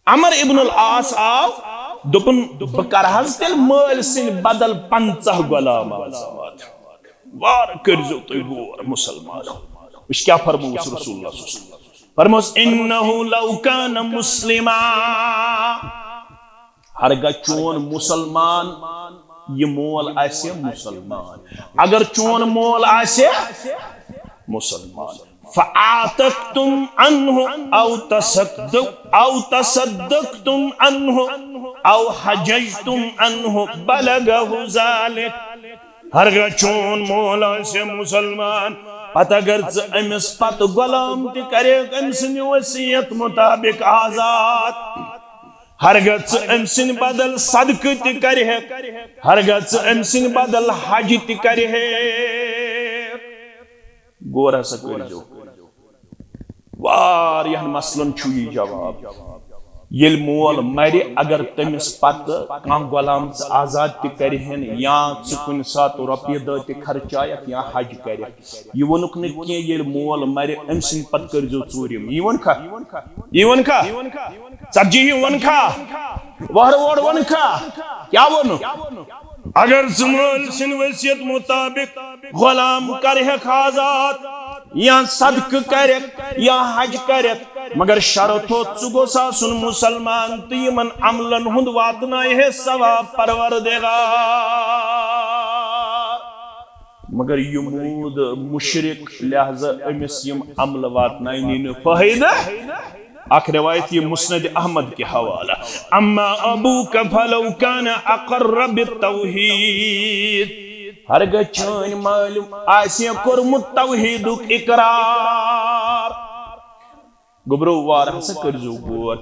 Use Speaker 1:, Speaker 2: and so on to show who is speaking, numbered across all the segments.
Speaker 1: अमर Ibnul आस आव दोपन बकरहज तेल मल सिन बदल 50 गुलाम आजाद वार करजो तो गोर मुसलमानों इस क्या फरमाउस रसूलुल्लाह फरमाउस इन्नहु लौ कान मुस्लिमा हरगा चोन मुसलमान ये मोल आसे मुसलमान अगर चोन मोल आसे मुसलमान फ़आतक़्तुम अन्हु औ तसद्दक़्तुम अन्हु औ हजजतुम अन्हु बलगहु ज़ालिक हरगा चोन मोल आसे मुसलमान पत अगर अमिस पत गुलाम त करे अमसिन वसीयत मुताबिक आजाद हरगा अमसिन बदल सदक त करे हरगा अमसिन बदल हज त करे गोर हसा करजो वारियन मसलन छु यह जवाब येल मोल मर अगर तमिस पत कह गुलाम आजाद त करहन या कुन सात रुपये दह त खर्चायक या हज कर यह वनुक न कह येल मोल मर अमसिन पत करजो चूरिम यह वन खा सब्जी वन खा वहर वोड़ वन खा क्या वन अगर मोल सिन वसीयत मुताबिक गुलाम कर आजाद या सदक कर या हज कर मगर शर्त हो गोस आसुन मुसलमान तो यमन अमलन हुंद वातनाए है सवाब परवरदिगार मगर यमूद मुशरिक लिहाजा अमिस यम अमल वातनाए नी फायदा अख रिवायत ये मुस्नद अहमद के हवाला अम्मा अबूका फलौ कान अक़र्र बित्तौहीद हरगा चन मालूम आसे कोरमुत तौहीदुक इकरार गोब्रो वार हसा करजो गोर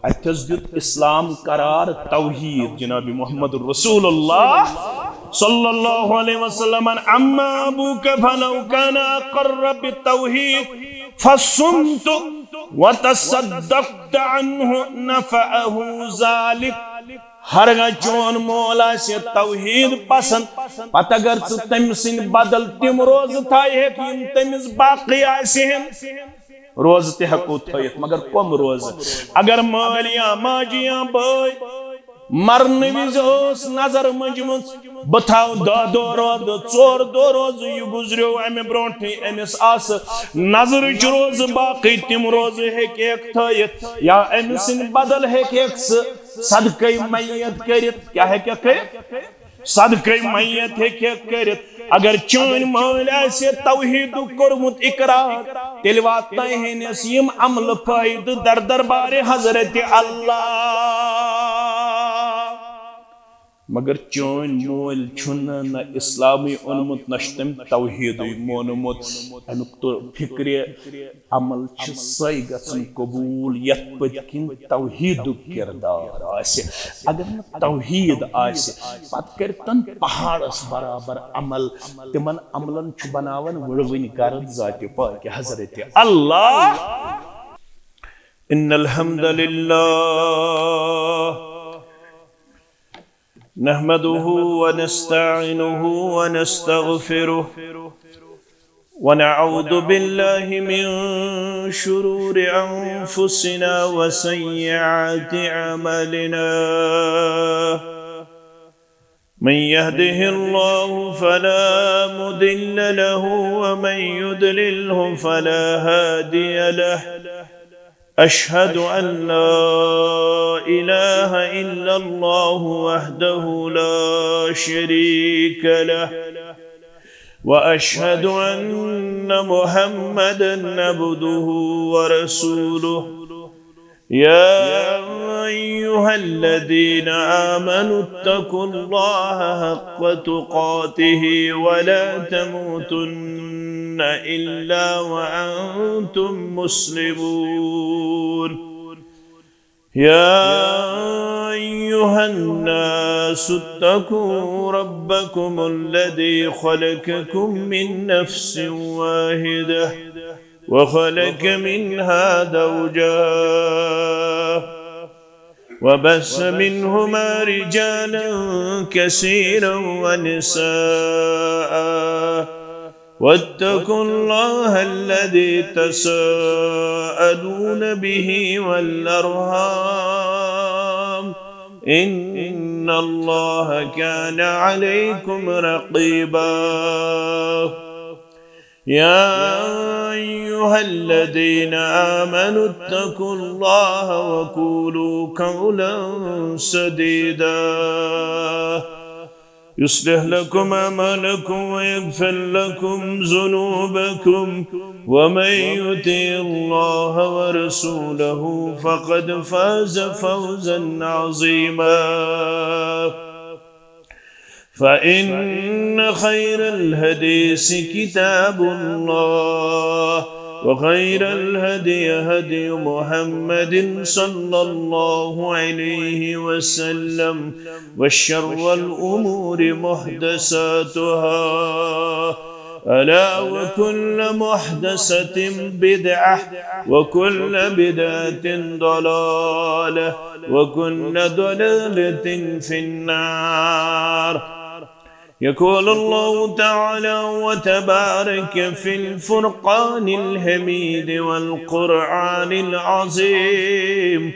Speaker 1: अथस दुत इस्लाम करार तौहीद जनाब मोहम्मद रसूलुल्लाह सल्लल्लाहु अलैहि वसल्लम अम्मा अबूका फलौ कान अक़र्र बित्तौहीद फसुमतु व तसद्दक़्त अन्हु नफ़अहु ज़ालिक हरगा चोन मोल आसे तौहीद पसंद पत अगर तम सिन बदल तिम रोज थाय तमिस बाकी आसेन रोज ते हको थयत मगर कम रोज अगर माल या माजी या बय मरन विज नजर मजम बह थाव 10 दो रोज 4 दो रोज यह गुजरो अमे ब्रोट अमिस आस नजर रोज बाकी तिम रोज हेक थयत या अमिस बदल हेक सदक़ मैयत करित क्या है क्या कर सदक़ मैयत हेक करित अगर चन माल आसे तौहीद कोरमुत इकरार तेल वातनाहनस यम अमल फायद दर दरबार हजरत अल्लाह मगर चोन मोल छुन न इस्लामी ओनमुत नम तौहीद मोनमुत अमुक तो फिक्र अमल सही गसन कबूल यत पतकिन तौहीद किरदार आसे अगर न तौहीद आसे पत कर तन पहाड़स बराबर अमल तिमन अमलन छु बनावन वड़वनि करत जाति पाक हजरत अल्लाह इन्नल हम्दुलिल्लाह नहमदुहु व नस्तईनुहु व नस्तगफिरुहु व नऊदु बिल्लाहि मिन शुरूरि अनफुसिना व सय्यिआति अमलिना मन यहदिहिल्लाहु फला मुदिल्ल लहु व मन युद्लिल्हु फला हादिय लहु अशहदु अन ला इलाहा इल्लल्लाहु वहदहु ला शरीक लहु व अशहदु अन्न मुहम्मदन अब्दुहु व रसूलुहु या अय्युहल्लज़ीना आमनु इत्तक़ुल्लाह हक़्क़ तुक़ातिहि व ला तमूतुन्न इल्ला व अंतुम मुस्लिमून या अय्युहन्नासु इत्तक़ू रब्बकुमुल्लज़ी ख़लक़कुम मिन नफ्सिन वाहिदह व ख़लक़ मिन्हा ज़ौजहा व बस्स मिन्हुमा रिजालन कसीरन व निसाअ वत्तकुल्लाह अल्लज़ी तसाअलून बिही वल अरहाम إن الله كان عليكم رقيبا يا أيها الذين آمنوا اتقوا الله وقولوا قولا سديدا يصلح لكم أعمالكم ويغفر لكم ذنوبكم ومن يطع الله ورسوله فقد فاز فوزا عظيما فإن خير الحديث كتاب الله وخير الهدي هدي محمد صلى الله عليه وسلم وشر الأمور محدثاتها ألا وكل محدثة بدعة وكل بدعة ضلالة وكل ضلالة في النار يقول الله تعالى وتبارك في الفرقان الحميد والقرآن العظيم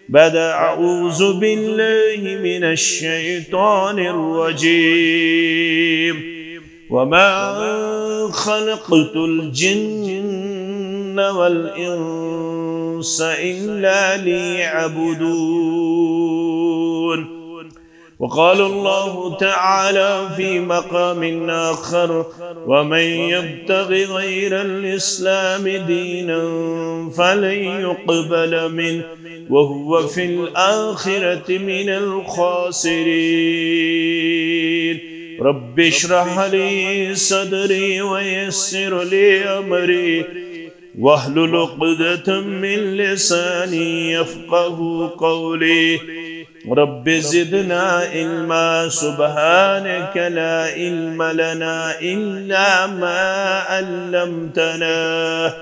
Speaker 1: بعد أعوذ بالله من الشيطان الرجيم وما خلقت الجن والإنس إلا ليعبدون وقال الله تعالى في مقام آخر ومن يبتغ غير الإسلام دينا فلن يقبل منه وهو في الآخرة من الخاسرين رب اشرح لي صدري ويسر لي أمري واحلل عقدة من لساني يفقه قولي رب زدنا علما سبحانك لا علم لنا إلا ما علمتنا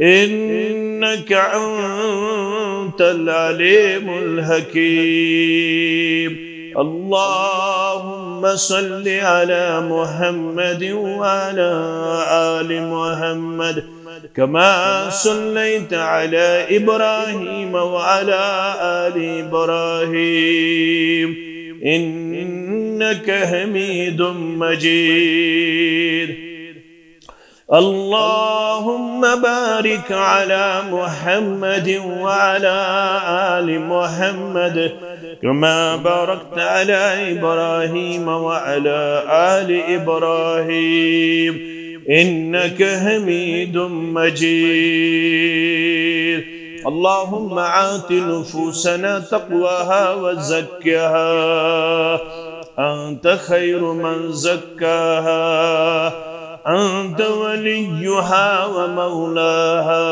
Speaker 1: إنك أنت العليم الحكيم اللهم صل على محمد وعلى آل محمد كما صليت على إبراهيم وعلى آل إبراهيم إنك حميد مجيد اللهم بارك على محمد وعلى آل محمد كما باركت على إبراهيم وعلى آل إبراهيم إنك حميد مجيد اللهم آت نفوسنا تقواها وزكها أنت خير من زكاها أنت وليها ومولاها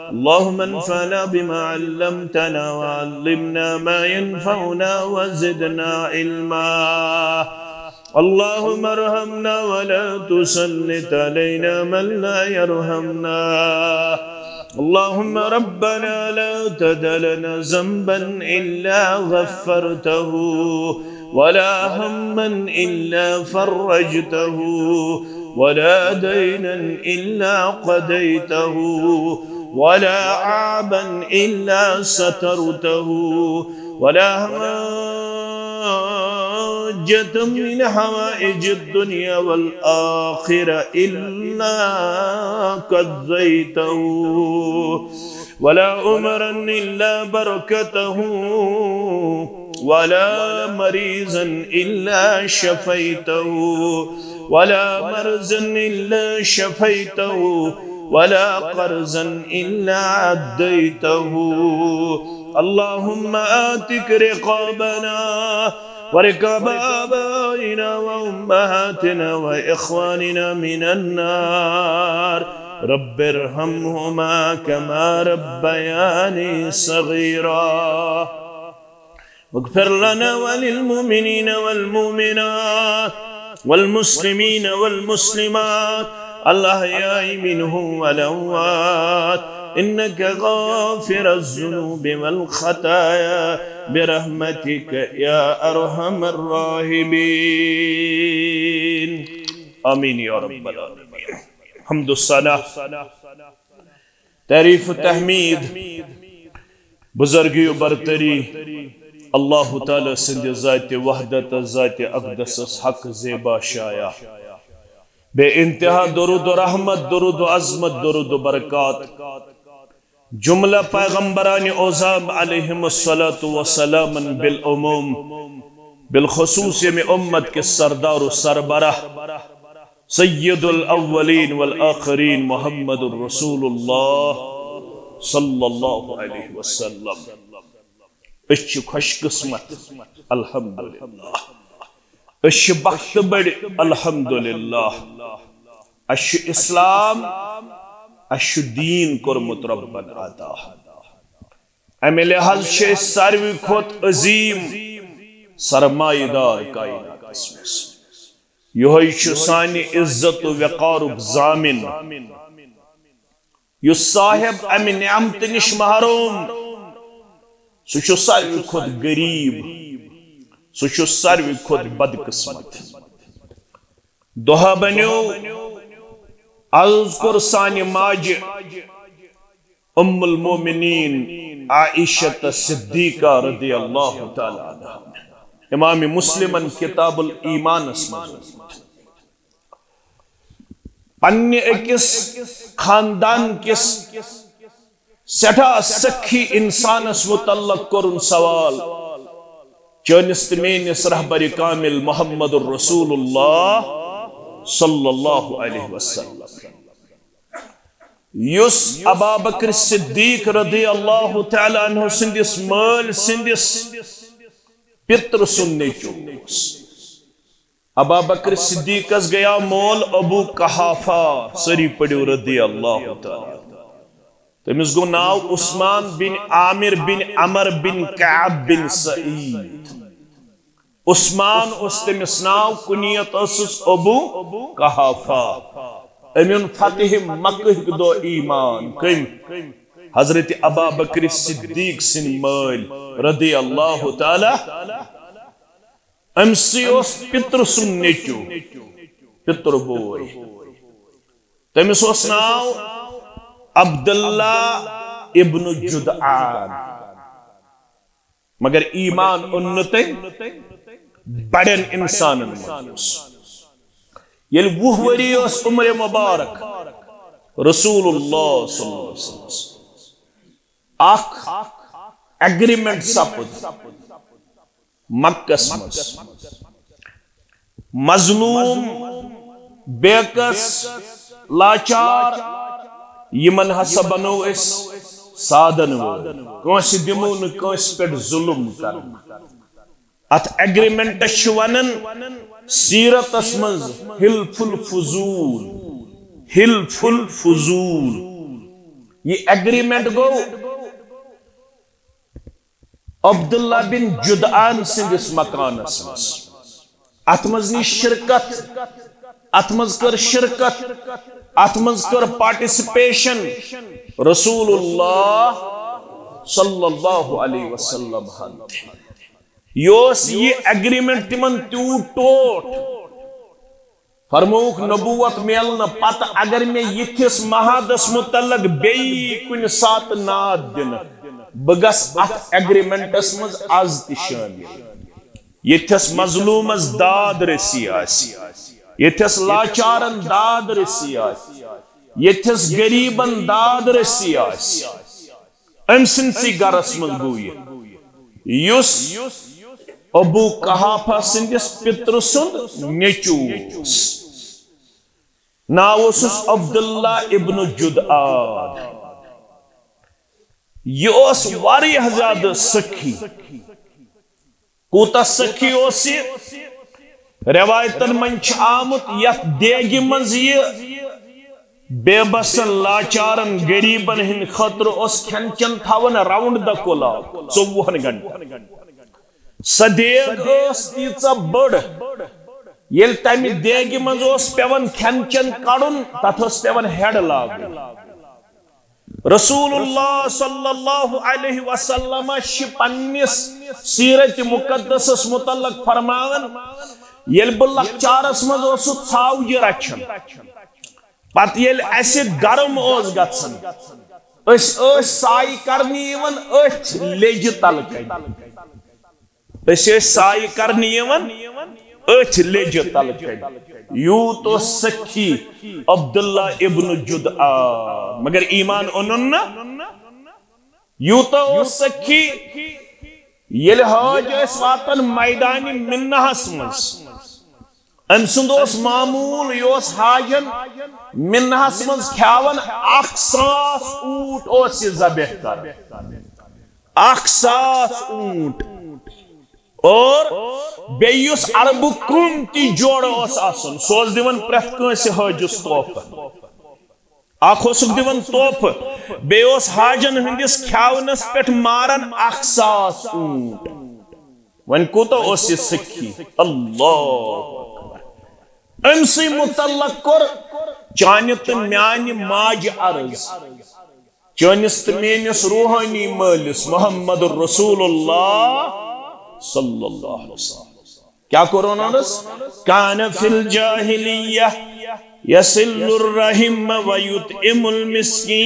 Speaker 1: اللهم انفعنا بما علمتنا وعلمنا ما ينفعنا وزدنا علما اللهم ارحمنا ولا تسلط علينا من لا يرحمنا اللهم ربنا لا تدع لنا ذنبا إلا غفرته ولا هما إلا فرجته ولا دينا إلا قضيته ولا عابا إلا سترته ولا حاجة من حوائج الدنيا والآخرة إلا قضيته ولا أمرا إلا بركته ولا مريضا إلا شفيته ولا مرزا إلا شفيته ولا قرزا إلا عديته اللهم آتك رقابنا ورقاب آبائنا وأمهاتنا وإخواننا من النار رب ارحمهما كما ربياني صغيرا واغفر لنا وللمؤمنين والمؤمنات والمسلمين والمسلمات الأحياء منهم والأموات إنك غافر الذنوب والخطايا برحمتك يا أرحم الراحمين آمين يا رب العالمين حمد الصلاة تعریف و تحمید بزرگی و برتری अल्लाह ताला सिंध ज़ात वहदत ज़ात अक़दस हक ज़ेबा शाया बे इंतहा दुरूद व रहमत दुरूद व अज़मत दुरूद व बरकात जुमला पैगम्बरान ओज़ाम अलैहिमुस्सलातु वस्सलाम बिल उमूम बिलखुसूस में उम्मत के सरदार व सरबराह सय्यदुल अव्वलीन वल आखिरीन मुहम्मदुर रसूलुल्लाह सल्लल्लाहु अलैहि वसल्लम। अच्छी खुशकिस्मत अल्हम्दुलिल्लाह, अच्छी बख्त बड़ अल्हम्दुलिल्लाह, अच्छी इस्लाम अच्छी दीन कोरमुत रब्बन अता। अमे लिहाज छे सारवी खोत अजीम सरमायेदार कायनातस मस यही सानि इज्जत व वक़ारुक ज़ामिन युस साहिब अमे निअमत निश महरूम सह सारवी खोत गरीब, सह सारवी खोत बदकिस्मत। दोहा बनो अर्ज कोर सानि माज उम्मुल मोमिनीन आइशत सिद्दीका रज़ियल्लाहु तआला अन्हा। इमाम मुस्लिमन किताबुल ईमान पन्ने अकिस खानदान किस सठा सखी इंसानस मुतल्लक कोरुन सवाल चनिस मेनिस रहबर कामिल मुहम्मदुर रसूलुल्लाह सल्लल्लाहु अलैहि वसल्लम युस अबा बकर सिद्दीक रज़ियल्लाहु तआला अन्हु सिंदिस माल सिंदिस पित्र सुन्ने चूस। अबा बकर सिद्दीकस गया मोल अबू कहाफा सरी पड़ो रज़ियल्लाहु तआला। तमिस गो नाव उस्मान बिन आमिर बिन अमर बिन कअब बिन सईद। उस्मान उस तमिस नाव कुनियत असुस अबू कहाफा। अमिन फतेह मक्कह दो ईमान कम हजरत अबा बकर सिद्दीक सिन माल रज़ियल्लाहु तआला अमसी ओस पित्र सुन नेचू पित्र बोय। तमिस ओस नाव अब्दुल्ला इब्न जुदआन, मगर ईमान उन्नत बड़न इंसानन ये 20 वरी उम्र मुबारक रसूलुल्लाह सल्लल्लाहु अलैहि वसल्लम आख एग्रीमेंट सपद मक्कस मजलूम बेकस लाचार यमन हसा बनो इस साधन कंस दिमो न कंस पे जुल्म कर। अत एग्रीमेंट वनन सीरतस मज हिल्फुल फुजूल, हिल्फुल फुजूल। ये एग्रीमेंट गो अब्दुल्ला बिन जुदआन सिंदिस मकानस मस। अत मज नी शिरकत, अत मज कर शिरकत, अत मज कर पार्टिसिपेशन रसूलुल्लाह सल्लल्लाहु अलैहि वसल्लम हंत। योस ये एग्रीमेंट तिमन त्यू टोट फरमोक नबूवत मेल न पत अगर मैं यथिस महादस मुतल्लक बेई कुन सात नाद दिन बगस अत एग्रीमेंटस मज आज ति शामिल। यथिस मजलूमस दाद रसी आसी, यथिस लाचारन दाद रसी आसी, यथिस गरीबन दाद रसी आसी। अमसिनसी गरस मज गो युस अबू कहाफा सिंदिस पित्र सुंद नेचूस नाव अब्दुल्ला इब्न जुदआन। यह वारियाह ज़्यादा सखी कूता सखी रवायतन मन आमुत यथ देगी मज बेबसन लाचारन गरीबन हिंद खतर खेन चन थावन राउंड द क्लॉक 24 घंटे। सदेग तीच बड़ ये तमि देगी मज पेवन खेन चन कड़न तथ पेवन हेड लाग। रसूलुल्लाह सल्लल्लाहु अलैहि वसल्लम पन्निस सीरत मुकद्दसस मुतल्लक फरमान येल बह लकचारस मज छावज रचन पत येल असे गरम गछन साई करनी अथ लेज तल साय करने अथ लेज तल यूत सखी अब्दुल्ला इब्न जुदआ मगर ईमान ओनुन यूत सखी ये हज वातन मैदान मिन्नहस मज अम सुंद मामूल यह हाजन मिन्नहस मज खावन 1,000 ऊंट ज़बह कर 1,000 ऊंट और बेयुस अरबु क्रुम ती जोड़ आसन सो दिवन प्रथ कंसे हजस तोहफ अखोसुक दिवन तोहफ बेयोस हाजन हंदिस खावनस पेट मारन 1,000 ऊंट वन कोता ओस सखी अल्लाह अमसी मुतल्लक कर चान तो म्यान माज अर्ज चानिस तो मेनिस रूहानी मालिस मोहम्मद रसूलुल्लाह सल्लल्लाहु अलैहि वसल्लम क्या करोनानस कान फिल जाहिलिया यसिल्लुर रहिम व युतइमुल मिस्कीन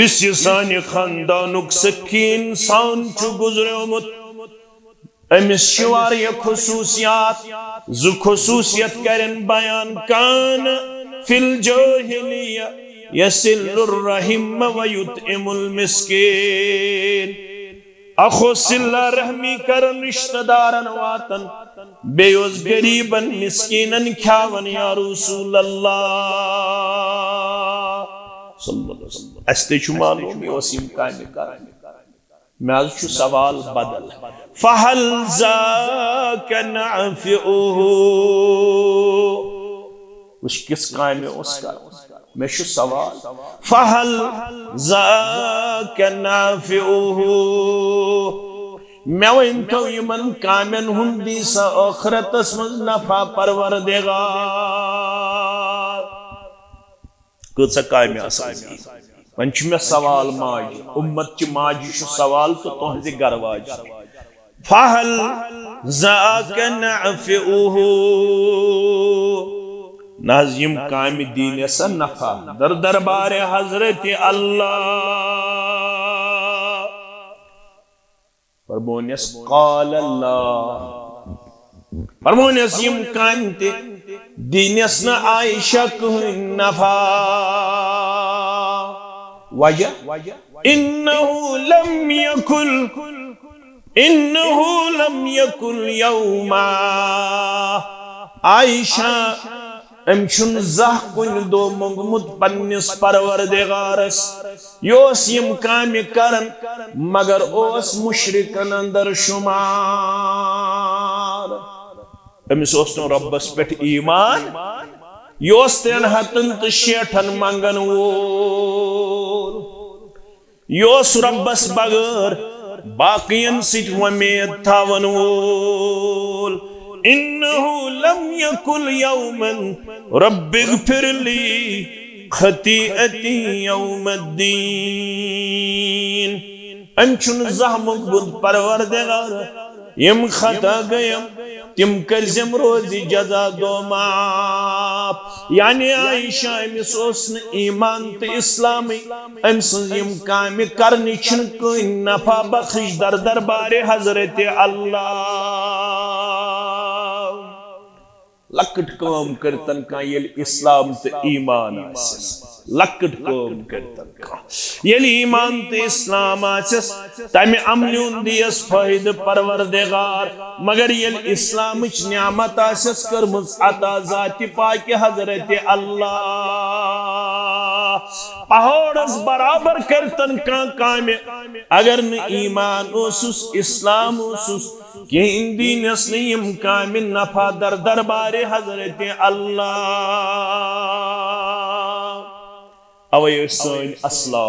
Speaker 1: इस सानि खानदानुक सकीन सान छु गुजरोमुत अमिस शिवार ये खुसूसियात जु खुसूसियत करन बयान कान फिल जाहिलिया यसिल्लुर रहिम व युतइमुल मिस्कीन अखो सिल्ला रहमी करन रिश्तेदारन वातन बेयोस गरीबन मिस्कीनन ख्यावन या रसूल अल्लाह सल्लल्लाहु अलैहि वसल्लम अस्ते छु मालूम योसिम कामे कर मैं छु सवाल बदल फहल ज़ाक नअफ़ुहु उस किस कामे उसका मैं छु सवाल फहल ज़ाक नअफ़ुहु मैं वंतो यमन कामेन हुंदी सा आखिरतस मज नफा परवरदिगार कुछ कामे आसानी वन मे सवाल माज उम्मत च माज सवाल तो तुहजे गरवाज फहल ज़ाक नअफ़ुहु नाज़िम काम दीन सा नफा दर दरबार हजरत अल्लाह फरमोनिस क़ाल अल्लाह फरमोनिस यम काम ते दीनस न आयशा कह नफा वजह इन्नहु लम यकुल यौमा आयशा अमचुन जह कुन दो मंगमुत पन्निस परवरदिगारस योस यम काम करन मगर ओस मुशरिकन अंदर शुमार अमिस ओस तो रब्बस पेट ईमान योस तेन हतन तो शेठन मंगन वोल योस रब्बस बगर बाकियन सिट वमेद थावन वोल इन्नहु लम यकुल यौमन रब्बिगफिरली खतीअती यौमद्दीन अमचुन जहमुक बुद परवरदिगार यम खता गयम तिम करजम रोजी जजा दो माफ यानी आयशा अमिस ओस न ईमान तो इस्लामी अमिस यम काम करनी छन कोई नफा बख्श दर दरबार हजरत अल्लाह लकट काम करतन का ये इस्लाम तो ईमान आसिस लकट काम करतन का ये ईमान तो इस्लाम आसिस तमे अमनुन दियस फायद परवरदिगार मगर ये इस्लाम नियामत आसिस करमुज अता जाति पाक हजरत अल्लाह पहाड़स बराबर करतन का काम अगर न ईमान ओसुस इस्लाम ओसुस कि दीनस नियम काम नफा दर दरबार हजरत अल्लाह अवय सन असला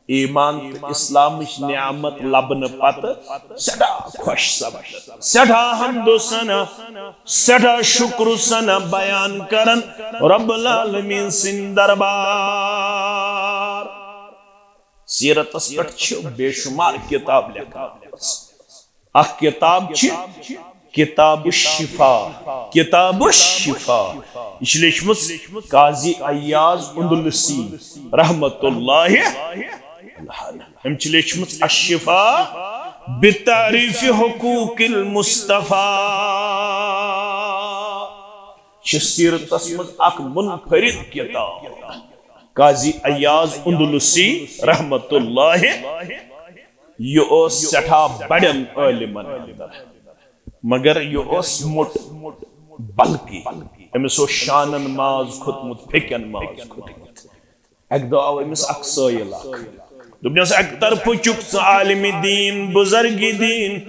Speaker 1: ईमान इस्लाम नियामत लबन पत सदा खुश सब सदा हमदो सना सदा शुक्र सना बयान करन रब्बुल आलमीन सिन दरबार सीरतस पेट छ बेशुमार किताब लिखा अख किताब छ किताब शिफा काजी अय्याज उंदुलसी रहमतुल्लाहि हम लेचमुत अशिफा बितारीफ हुकूकिल मुस्तफा सीरतस मज अख मुनफरिद किताब काजी अयाज उंदुलुसी रहमतुल्लाह यह सठा बड़न आलिमन मगर यह मोट बल्कि अमिस शानन माज खुतमुत फेकन माज खुतमुत अक दो आव अमिस अक साइल दुपनस अक तरफ चुक आलिम दीन बुजुर्ग दीन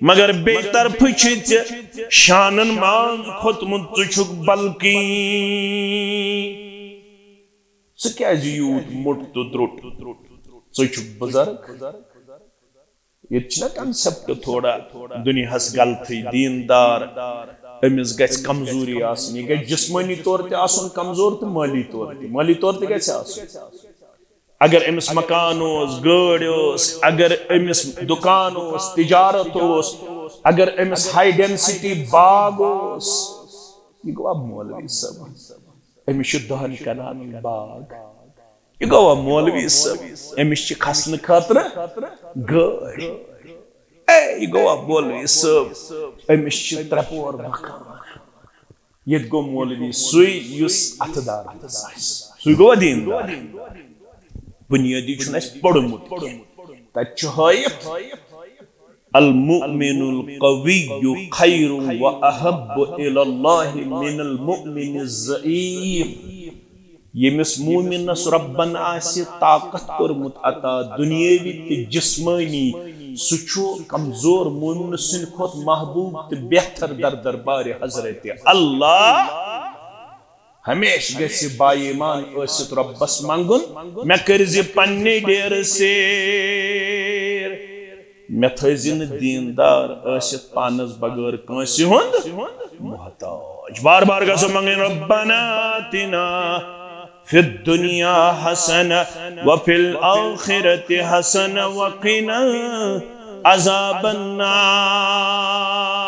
Speaker 1: मगर बे तरफ शानन माज खुतमुत चुक बल्कि यूत मोट तो द्रुट चुक बुजुर्ग ये कंसेप्ट थोड़ा दुनिया गलत दीनदार अमिस ग कमजोरी यह जिस्मानी तौर ते कमजोर तो माली तौर ते अगर अमिस मकान गाड़ अगर अमिस दुकान तिजारत अगर अमिस हाई डेंसिटी बाग यह गो मौलवी सब अमिस दहन कनान बाग यह गो मौलवी सब अमिस खसन खतर गाड़ यह गो मौलवी सब अमिस त्रेपोर मकान ये गो मौलवी सुस अतदार सु गो दीनदार बुनियादी पढ़मुत तयत अल मुमिनुल क़विय्यु खैरुन व अहब्बु इलल्लाहि मिनल मुमिनिज़ ज़ईफ़ यमिस मुमिनस रब्बन आसि ताकत कोरमुत अता दुनियावी ते जिस्मानी सुचो कमजोर मुमिन सिन खोत महबूब ते बेहतर दर दरबार हजरत अल्लाह हमेश गसी बाईमान ओसित रब्बस मंगुन मैं करजि पन्ने डेर सेर मैं थजिन दीनदार ओसित पानस बगैर कंसि हुंद मोहताज बार बार गसो मंगन रब्बना आतिना फिद दुनिया हसना व फिल आखिरति हसना व क़िना अज़ाबन नार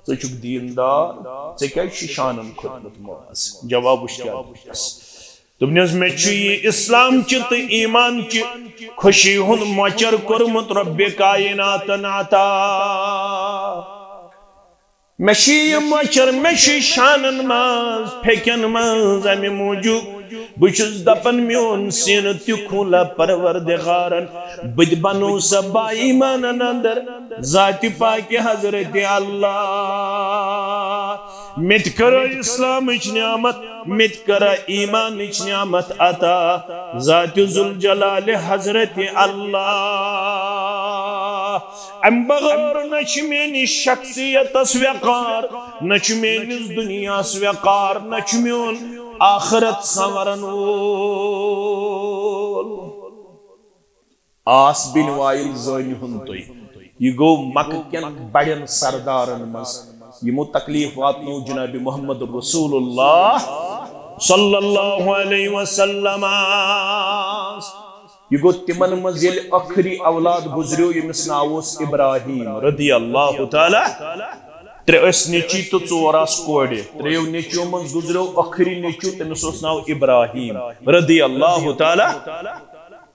Speaker 1: चुक दीनदार क्या शानन खुदमुत माज जवाब दोपनस मे इस्लाम तो ईमान च खुशी हुंद मचर कोरमुत रब्बे कायनातन अता मे मचर मे शानन माज फेकन माज अमे मूजूब बुचुस दपन म्योन सीन तुखुला परवरदिगारन बद बनो सबा ईमान अंदर जाति पाक हजरत अल्लाह मित करो इस्लाम नियामत मित करा ईमान नियामत अता जाति जुल जलाल हजरत अल्लाह अम बगैर न मेनी शख्सियत वकार न मेनिस दुनिया वकार न म्योन आखरत संवरन आस बिन वाइल ज़ानि हुंद यह गो मक्क केन बड़न सरदारन मज यमो तकलीफ वातनो जनाब मोहम्मद रसूलुल्लाह सल्लल्लाहु अलैहि वसल्लम यह गो तिमन मज येल आखिरी औलाद गुजरियो यमिस नाव ओस इब्राहिम रदियल्लाहु तआला त्रेस नेची तो चोरास कोड़े त्रेव नेचियों मज गुजरो आखिरी नेचू तमिस ओस नाव इब्राहिम रदियल्लाहु तआला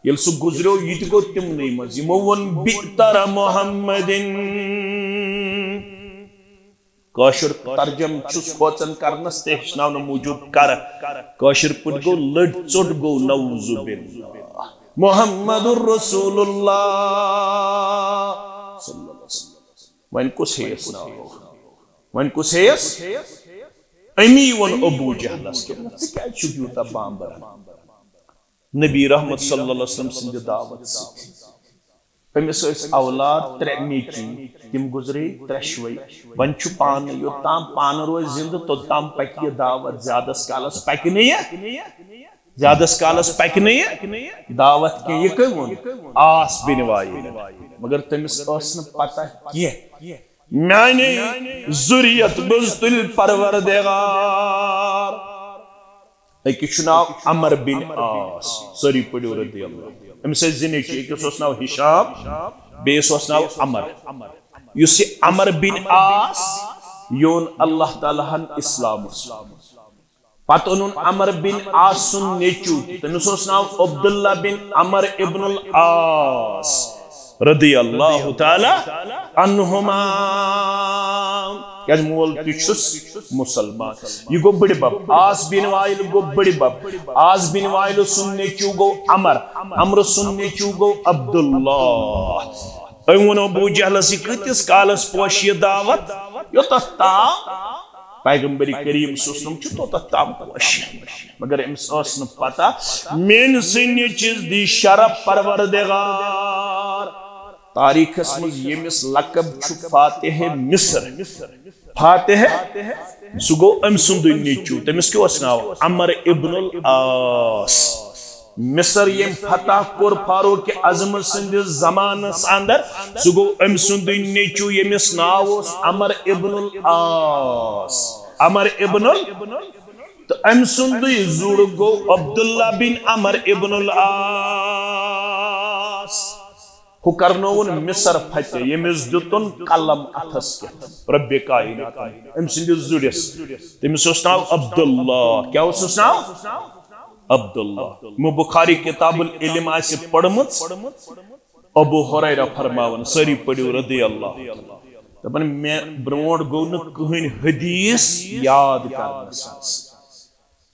Speaker 1: येल सु गुजरो यत गो तिमने मज यमो वन बितर मुहम्मदिन काशिर तर्जम चुस खोचन करनस ते हनाव मूजूब कर काशिर पुट गो लड़ चोट गो नऊज़ु बिल्लाह मुहम्मदुर रसूलुल्लाह वन कुछ हेस ना वन कुछ हेस अमी वन अबू जहलस क्या छुयूता बांबर नबी रहमत सल्लल्लाहु अलैहि वसल्लम सिंद दावत अमिस औलाद त्रे नेची तिम गुजरे त्रेशवई वन पान योताम पान रोज जिंद तोताम पक दावत ज्यादस कालस पक ज्यादस कालस पक दावत के ये कौन आस बिन वाइल मगर तमिस पता कह माने जुरियत बुज़तुल परवरदिगार अकिस नाव अमर बिन आस सरी पड़ो रदियल्लाहु अमिस जिनेच अकिस नाव हिशाम बेस नाव अमर युस अमर बिन आस योन अल्लाह ताला हन इस्लाम पत ओनुन अमर बिन आस नेचू तमिस नाव अब्दुल्ला बिन अमर इब्नुल आस रदियल्लाहु ताला अन्हुमा। क्या मोल तुछुस मुसलमान, ये गो बड़ी बब। आस बिन वाइल गो बड़ी बब। आस बिन वाइल सुनने चू गो अमर, अमर सुनने चू गो अब्दुल्लाह। वनो अबू जहलस कतिस कालस पोश ये दावत योत ताम पैगंबरी करीम सल्लल्लाहु अलैहि वसल्लम तो ताम पोश, मगर अमिस न पता मेन सन्य चीज दी शरफ परवरदिगार। तारीखस मज यमिस लकब छु फातिह मिस्र, फातिह सु गो अम सुंद नीचू, तमिस क्यों नाव अमर इब्नुल आस। मिस्र यम फतह कोर फारूक आजम सिंध जमानस अंदर, सु गो अम सुंद नीचू यमिस नाव अमर इब्नुल आस। अमर इब्नुल, तो अम सुंद जुड़ गो अब्दुल्ला बिन अमर इब्नुल आस। हु करनोन मिस्र फते यमिस दुतुन कलम अथस के रब्बे कायनात अम सिंदिस जुड़िस, तमिस नाव अब्दुल्ला। क्या नाव अब्दुल्ला। मो बुखारी किताबुल इल्म आसे पढ़मुत, अबू हुरैरा फरमावन सारी पढ़ियो रदियल्लाहु। दपन मे ब्रोड गो न कहन हदीस याद करनस,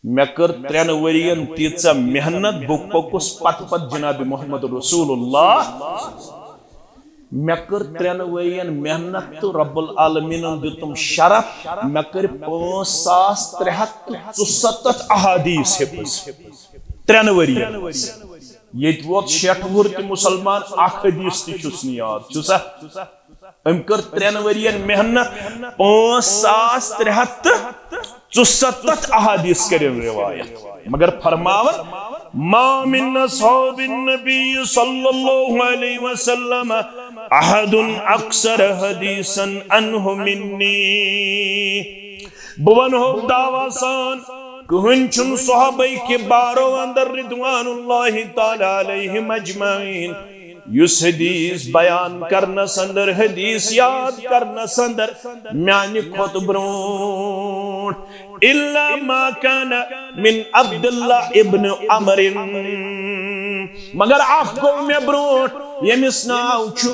Speaker 1: मे कर 3 वरियन तीचा मेहनत बो पकुस पत पत जनाब मोहम्मद रसूलुल्लाह। मे कर 3 वरियन मेहनत तो रब्बुल आलमीन दितुम शरफ। मे कर 5364 अहादीस हिफ्ज 3 वरियन। ये वोत 60 वुर ते मुसलमान अख हदीस ति छुस न याद छुसा। अम कर 3 वरियन मेहनत 5364 अहादीस करे रिवायत, मगर फरमावन मा मिन असहाबिन नबी सल्लल्लाहु अलैहि वसल्लम अहदुन अक्सर हदीसन अन्हु मिन्नी। बुवन हो दावासान कहन छुन सहाबा के बारो अंदर रिदवानुल्लाहि ताला अलैहिम अजमईन युस हदीस बयान करना संदर, हदीस याद करना संदर म्यानि खोत ब्रोट इल्ला मा काना मिन अब्दुल्लाह इब्न अमरिन। मगर आपको में ब्रोट यमिस नाव छु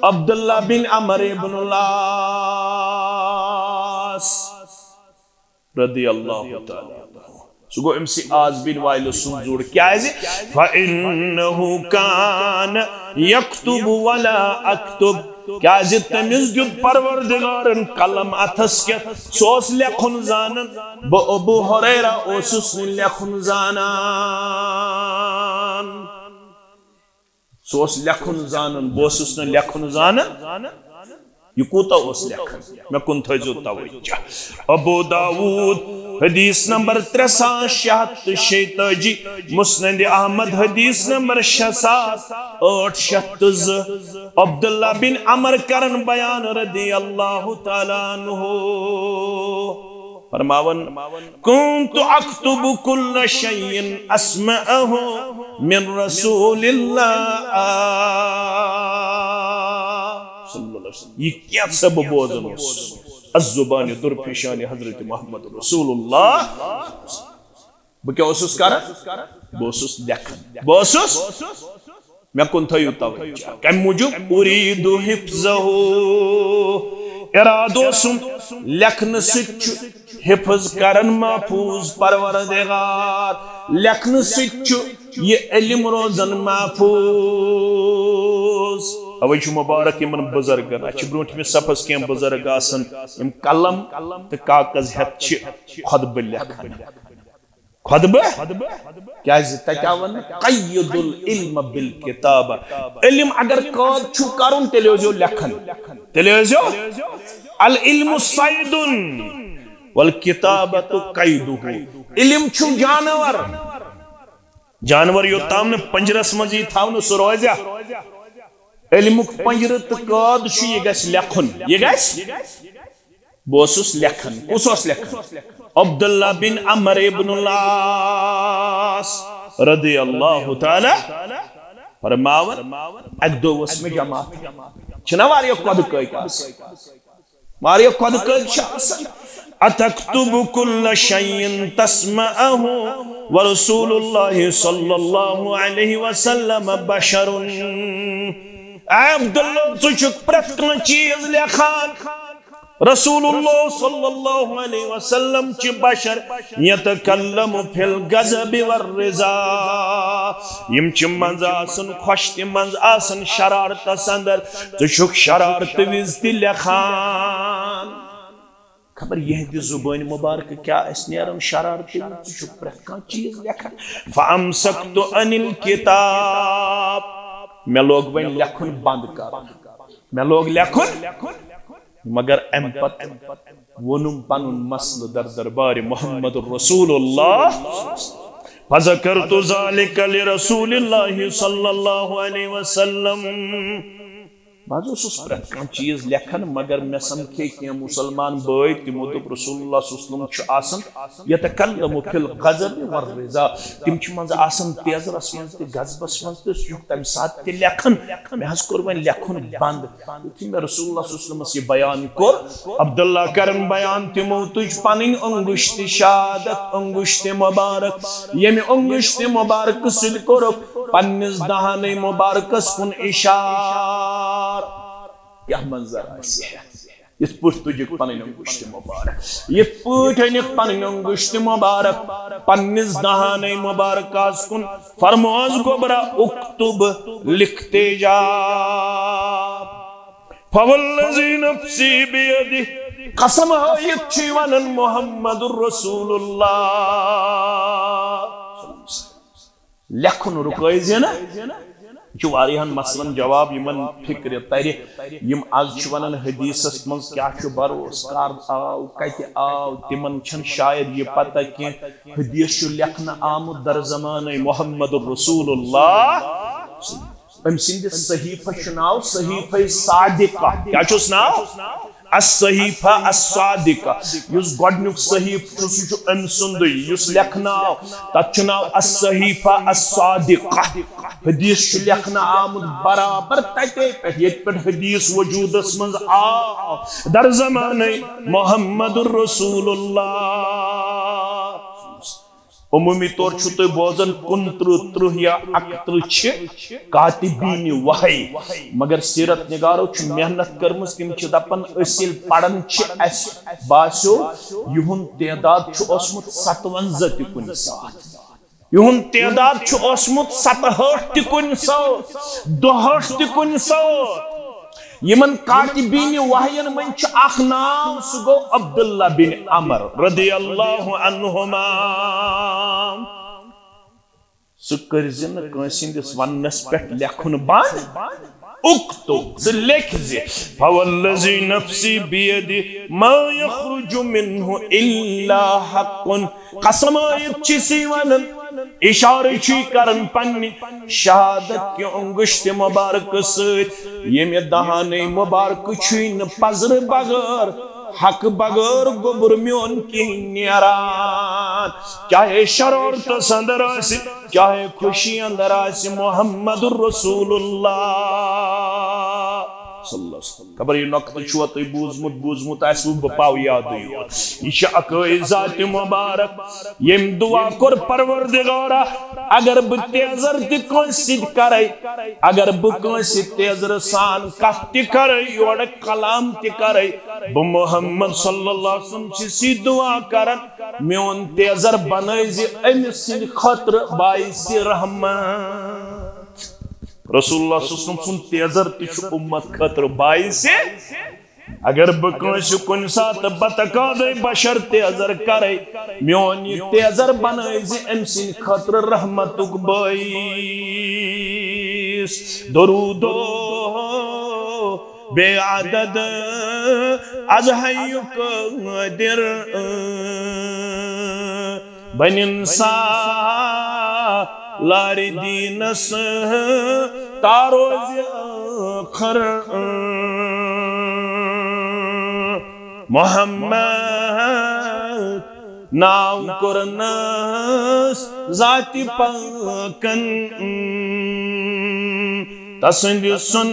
Speaker 1: अब्दुल्लाह बिन अमर इब्न आस रदियल्लाहु ताला। सुगो एमसी आज बिन वाइल सुनजुड़ क्या है फइन्नहु कान यक्तुब वला अक्तुब। क्या तमिस दुत परवरदिगारन कलम अथस के सोस लेखुन जानन, ब अबू हुरैरा ओसुस लेखुन जानन। सोस लेखुन जानन बोसुस न लेखुन जानन। ये कूता उस लेखन मैं कुन थजो तवज्जो। अबू दाऊद हदीस नंबर 376, मुस्नद अहमद हदीस नंबर 6882। अब्दुल्ला बिन अमर करन बयान रदियल्लाहु ताला अन्हु फरमावन कुन्तु अक्तुबु कुल्ल शैइन अस्मअहु मिन रसूलिल्लाह। ये क्या सब बोझन अज़ुबान दुर्फिशान हजरत मोहम्मद रसूलुल्लाह। बह क्या कर बस लेखन बस मे कुन थयु तवज्जो कम मूजूब उरीदु हिफ्ज़हु इरादो सुम लेखन सिच हिफ्ज करन महफूज परवरदिगार। लेखन सिच ये इल्म रोजन महफूज। अवे मुबारक इन बुजुर्गन अच्छे ब्रोट में सफस कह बुजुर्ग आम कलम तो कागज हेत खुतब लेखन। खुतब क्या क़य्यदुल इल्म बिल किताब। इल्म अगर काद छु करुन तेले जो लेखन, तेले जो अल इल्मु सैदुन वल किताबतु क़ैदुहु। इल्म छु जानवर, जानवर यो ताम ने पंजरस मजी थाव न सु रोजा। इल्मुक पंजर तो काद छु ये गस लेखन, ये गस बोसुस लेखन। कुसोस लेखन अब्दुल्ला बिन अमर इब्न आस रदियल्लाहु ताला फरमावन अगदो उसमें जमात छना वारियो कद कय वारियो कद कय अतक्तुबु कुल्ल शैइन तस्मअहु व रसूलुल्लाह सल्लल्लाहु अलैहि वसल्लम बशरुन। अब्दुल्ला तुझुक प्रत चीज लेखान रसूलुल्लाह सल्लल्लाहु अलैहि वसल्लम च बशर यतकल्लमु फिल गज़ब वर रिज़ा यम च मंज आसन खुश त मंज आसन शरारत अंदर तुझुक शरारत विज त लेखान खबर यह जुबान मुबारक क्या नेरन शरारत तुझुक प्रत चीज लेखान फअमसक्तु अनिल किताब मैं लोग वन लेखुन बंद कर मैं लोग लेखुन मगर अम पत वोनुम पनुन मसल दर दरबार मोहम्मद रसूलुल्लाह फज़करतु ज़ालिका लिरसूलिल्लाह सल्लल्लाहु अलैहि वसल्लम बाजूस प्रत चीज लेखन मगर मे समखे कि मुसलमान भाई तिमो दोप रसूलुल्लाह सल्लल्लाहु अलैहि वसल्लम आसन यतकल्लमु फिल गज़ब वर रिज़ा तिम छ मंज आसन तेजरस मंज ते गज़बस मंज ते सुख तम साथ ते लेखन मे हस कोर वन लेखन बंद कि मे रसूलुल्लाह सल्लल्लाहु अलैहि वसल्लम ये बयान कोर अब्दुल्ला करम बयान तिमो तुझ पनिन अंगुश्त शहादत अंगुश्त मुबारक यमे अंगुश्त मुबारक सिल कोर पन्निस दहाने मुबारकस कुन इशार क्या मंजर इस तुझ पन अंगुश्त मुबारक ये पन अंगुश्त मुबारक पन्निस दहाने मुबारक कुन फरमोज गोबरा उक्तुब लिखते जा फवल्लज़ी नफ्सी बियदि कसम है वनन मोहम्मदुर रसूलुल्लाह लेखुन रुकैज ना वारियान मसलन जवाब यमन फिक्र तरि यम आज वनन हदीसस मज क्या भरोस कर आव कत आव तिमन छन शायद ये पता कि हदीस लेखन आमुद दर ज़माने मोहम्मद रसूलुल्लाह अम सिंद सहीफा नाव सहीफा सादिका क्या नाव as-sahifa as-sadiqa युस गडनुक सहीफ सु अम सुंद युस लेखना तत नाव as-sahifa as-sadiqa हदीस लेखना आमुद बराबर तते पे ये पे हदीस वजूदस मंज आ दर ज़माने मोहम्मदुर रसूलुल्लाह उमूमी तौर छुते बोजन 29 या 31 कातिबीन वही मगर सीरत निगारो मेहनत करमस तिम छ दपन असिल पढ़न छ अस बासो युहुन तदाद छ ओसमुत 57 ति कुन साथ युहुन तदाद छ ओसमुत 67 ति कुन सौ 62 ति कुन सौ यमन कातिबीन वहयन मन छ अख नाम सु गो अब्दुल्ला बिन अमर रदियल्लाहु अन्हुमा सु करजन कंसिंदिस वन्नस पेट लेखुन बंद उक्तो ज लेख जे फवल्लज़ी नफ्सी बियदि मा यखरुजु मिन्हु इल्ला हक़्क़ुन कसम यछि वनन इशारे छी करन पन्नी शहादत के अंगुश्त मुबारक सत ये दहाने मुबारक छीन पजर बगर हक बगर गोबर म्योन की निरान चाहे शरारत अंदर आसि चाहे खुशी अंदर आसि मोहम्मदुर रसूलुल्लाह खबर ये नकत छुआ तो बूजमुत पाव याद यह जात मुबारक यम दुआ कर परवरदिगारा अगर बह तेजर तर अगर बह तेजर सान कत कर योर कलाम कर बह मोहम्मद सल्लल्लाहु अलैहि वसल्लम सी दुआ कर मोन तेजर बन अमिस खतर बाइस रहमत रसूलुल्लाह सल्लल्लाहु अलैहि वसल्लम तेजर तिश उम्मत खतर बाइस अगर बह कुन सात बतकाद बशर तेजर कर मोन यह तेजर बन अम सिंद खतर रहमतुक बाइस दरूदो बेअदद अजहयुक दिर बनिंसा लारी दीनस तारोज खर मोहम्मद नाव कुरनस जाति पाकन तसंद सुन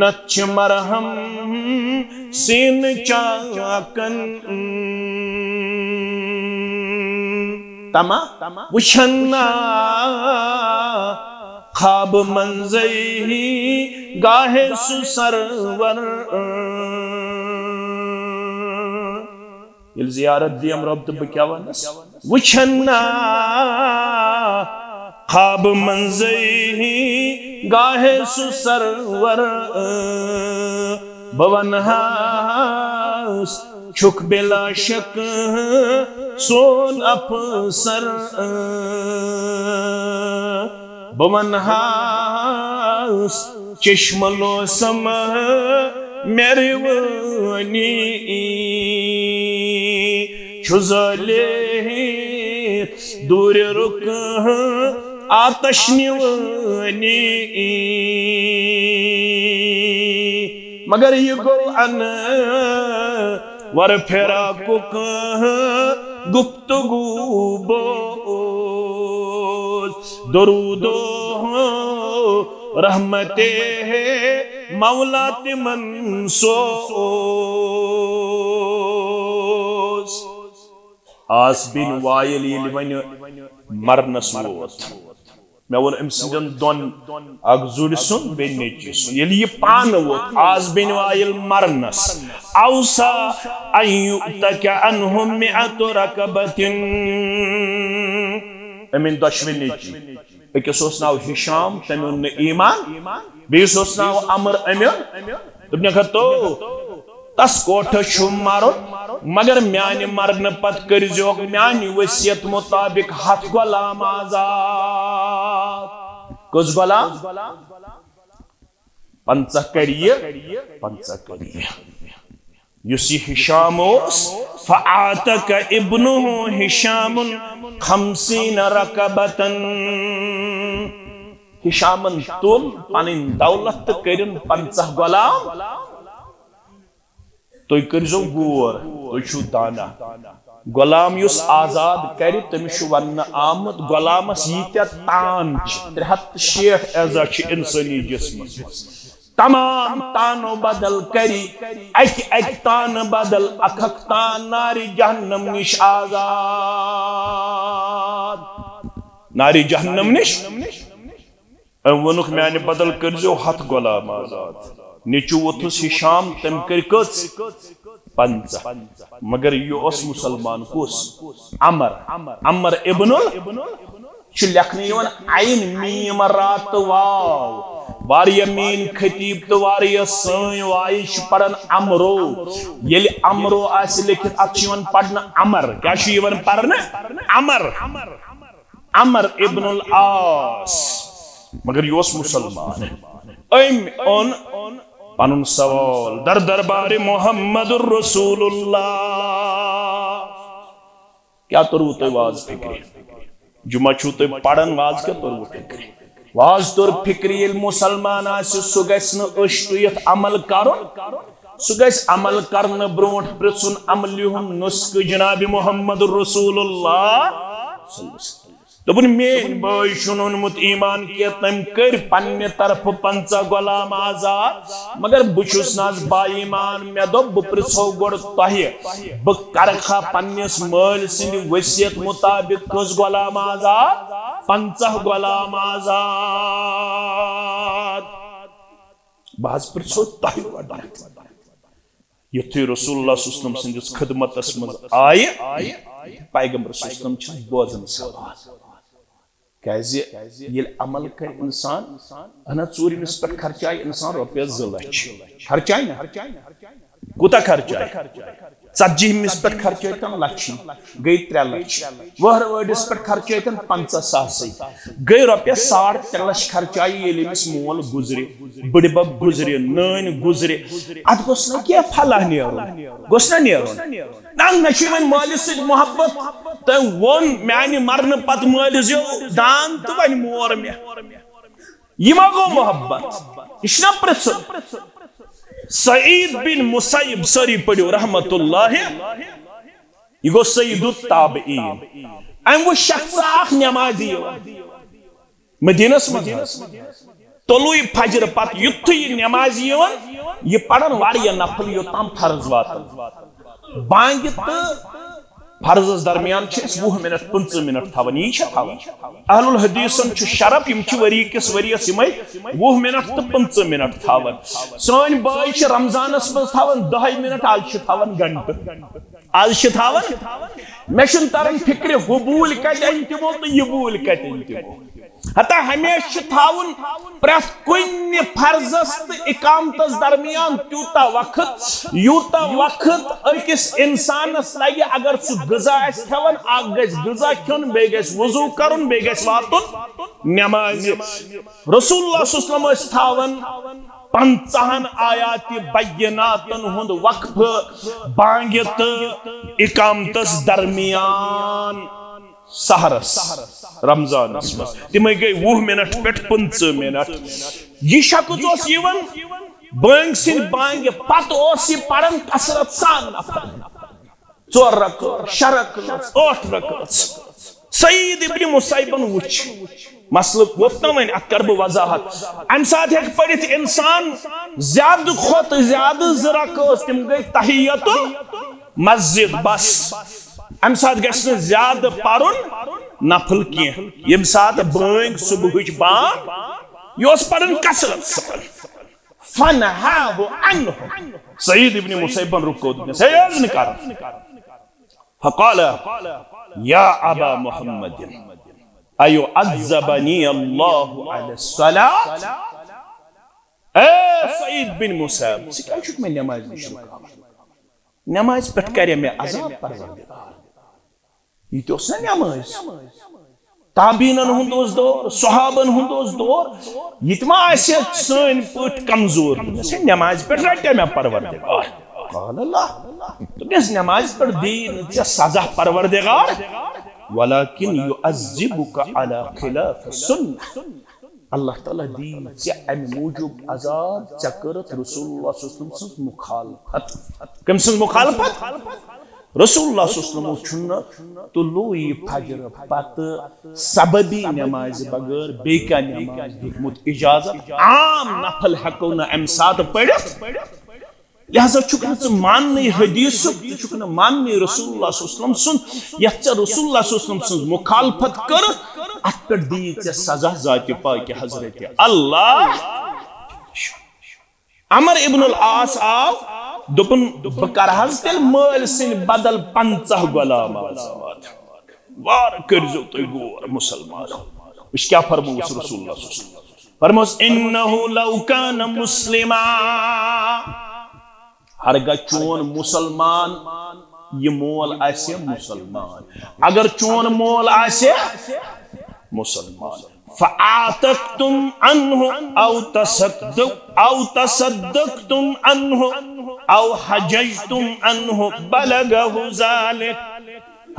Speaker 1: नच मरहम सीन चाकन तमा वुछन्ना ख्वाब मंज़ई गाहे सुसरवर ये ज़ियारत दियम रब तो क्या वनस वुछन्ना ख्वाब मंज़ई गाहे सुसरवर बवनहास छुक बिला शक सोन अफसर बवनहास चश्मलो सम मेरवनी छुजले दूर रुक आतश निवनी मगर ये गो अन वर फेरा कुक गुफ्तगू बोझ दरूदो रहमते मौला तिमन सोस आस बिन वायल ये वन मरनस वोत मैं वो अमन दोन अख जुड़ सुन बे नेचि सुन ये पान वोत आज बिन वायल मरनस औसा अयुतका अनहुम मिअतु रकबतिन अमिन दशवे नेचि अकिस ओस नाव हिशाम तमिन न ईमान बेस ओस नाव अमर अमिन तुमने तो तस कोठ छु मारो मगर म्यान मरन पत करजो म्यान वसियत मुताबिक हथ गुलाम आजाद कुछ गुलाम 50 करिए युसी हिशाम फ़आतक इब्नुहु हिशामुन 50 रकबतन हिशामन तुल पनिन दौलत करिन 50 गुलाम तो करजो गोर तो दाना गुलाम युस आजाद कर तमिस वन आमद गुलामस यीत्या तान 360 एजा इंसानी जिस्म तमाम तानो बदल करी अक तान बदल अख तान नारी जहन्नम निश आजाद नारी जहन्नम निश वनुक म्याने बदल करजो हथ गुलाम आजाद निचु वोथुस हिशाम तम कर 50 मगर यो मुसलमान कुस अमर इब्नुल लखने आइन मीम रात वाव वारिया मीन खतीब तो वारिया सई वाई पढ़न अमरो ये अमरो आस लिखित अवन पढ़ना अमर क्या पढ़ना अमर इब्नुल आस मगर योस मुसलमान अम पनुन सवाल दर दरबार मोहम्मदुर रसूलुल्लाह क्या तोरु तो वाज फिक्री जुमा छु तो पढ़न वाज क्या तोरु फिक्री वाज तोर फिक्री ये मुसलमान आसि सु गस न अष्टुयत अमल करुन सु गस अमल करन ब्रोट प्रसुन अमलिहुम नुस्क जनाब मोहम्मदुर रसूलुल्लाह दोपन मेन बॉय शुनोनमुत ईमान किया तम कर पन्ने तरफ 50 गुलाम आजाद मगर बुछुस नाज बा ईमान मे दो बुप्रसो गोड़ तहे ब करखा पन्नेस मल सिंद वसियत मुताबिक कस गुलाम आजाद 50 गुलाम आजाद बाज प्रसो तहे युथि रसूलुल्लाह सल्लल्लाहु अलैहि वसल्लम सिंदिस खिदमतस मन आय पैगंबर सल्लल्लाहु अलैहि वसल्लम छ बोजन सवाल ये अमल कर इंसान अना चूरिमिस पे खर्चाय इंसान रुपये 2 लाख खर्चाय ना कुता खर्चाय 40 पे खर्चाय तन लक्ष गई 3 लाख वहर वडिस पे खर्चाय तन 50,000 गई रुपये 3.5 लाख खर्चाय ये मिस मोल गुजरे बड़ी बब गुजरे नन गुजरे अत गोस न क्या फला नेरो गोस न नेरो नंग नशिवन मालिस मोहब्बत त वन म्यानि मरन पत मालिस यो दान तो वन मोर मे यमा गो मोहब्बत इशना प्रस सईद बिन मुसैब सरी पड़ो रहमतुल्लाह ये गो सईदुत ताबईन अम वो शख्स आख नमाजी मदीनस में तलुई फजर पत युथ ये नमाजी ये पढ़न वारिया नफल योताम फर्ज वात बांग तो फर्जस दरमियान 20 मिनट 15 मिनट थवन यह अहलुल हदीसन शरफ यम वरी किस वरियस 20 मिनट तो 15 मिनट थवन सन बाय रमजानस मज थवन 10 मिनट आज थवन घंटे आज थवन मे तरन फिक्र हुबूल कतन तमो तो यबूल कतन तमो हता हमेशा थाउन प्रथ कुन फर्जस तो इकामतस दरमियान त्यूता वक्त अकिस इंसानस लगे अगर सह गजा खेवन अख गजा खुन बे वजू करन बे वातुन नमाज रसूलुल्लाह सल्लल्लाहु अलैहि वसल्लम थावन 50 आयात बय्यनातन हुंद वक्फ बांगे तो इकामतस दरमियान सहरस रमजान तम गई 20 मिनट पे 15 मिनट यह शख्स बांग सिंह बांगे पत पढ़न कसरत सान 4 रकात 6 रकात 8 रकात सईद इब्न मुसैबन वुच मसल वोतना वन अत कर वजाहत अम साथ हेक पढ़ित इंसान ज्यादा खुद ज्यादा 2 रकात तम गई तहियतुल मस्जिद बस अम साथ गस ज्यादा पढ़ुन नफल कह यम साथ बांग सुबह बांग यह पढ़न कसरत सान फनहाहु अन्हु सईद इब्न मुसैबन रुको सयाज निकार फकाल या अबा मुहम्मद अयो अज़्ज़बनी अल्लाहु अलैहिस्सलात ए सईद बिन मुसैब सिका शुक में नमाज पठ करे में अज़ाब परवरदिगार ये तो उसने नमाज ताबीनन हुंदोस दौर सहाबन हुंदोस दौर यितमा आसे सन पट कमजोर से नमाज पठ रटे में परवरदिगार काल अल्लाह तुम नमाज पढ़ दीन सजा परवरदिगार वलाकिन युअज़्ज़िबुका अला खिलाफ सुन्नह अल्लाह ताला दीन से अम मूजूब अज़ाब चकरत रसूलुल्लाह सल्लल्लाहु अलैहि वसल्लम मुखालफत कम से मुखालफत रसूलुल्लाह सल्लल्लाहु अलैहि वसल्लम तुलुई फजर पत सबबी नमाज बगैर बेका नमाज दिखमुत इजाजत आम नफल हको न अम साथ पढ़ित लिहाजा चुक मानने हदीस चुक मानने रसूलुल्लाह सल्लल्लाहु अलैहि वसल्लम यह रसूलुल्लाह सल्लल्लाहु अलैहि वसल्लम मुखालफत कर अत पर दी सजा जात पाक हजरत अल्लाह अमर इब्न अल आस आव दोपन बकर हज तेल मल सिन बदल 50 गुलाम आजाद वार करजो तो गोर मुसलमान इस क्या फरमाया रसूलुल्लाह सल्लल्लाहु अलैहि वसल्लम फरमास इन्नहु लौ कान मुस्लिमा हरगा चोन मुसलमान ये मोल आसे मुसलमान अगर चोन मोल आसे मुसलमान फआतक्तुम अन्हु औ तसद्दक्तुम अन्हु औ हजजतुम अन्हु बलगहु ज़ालिक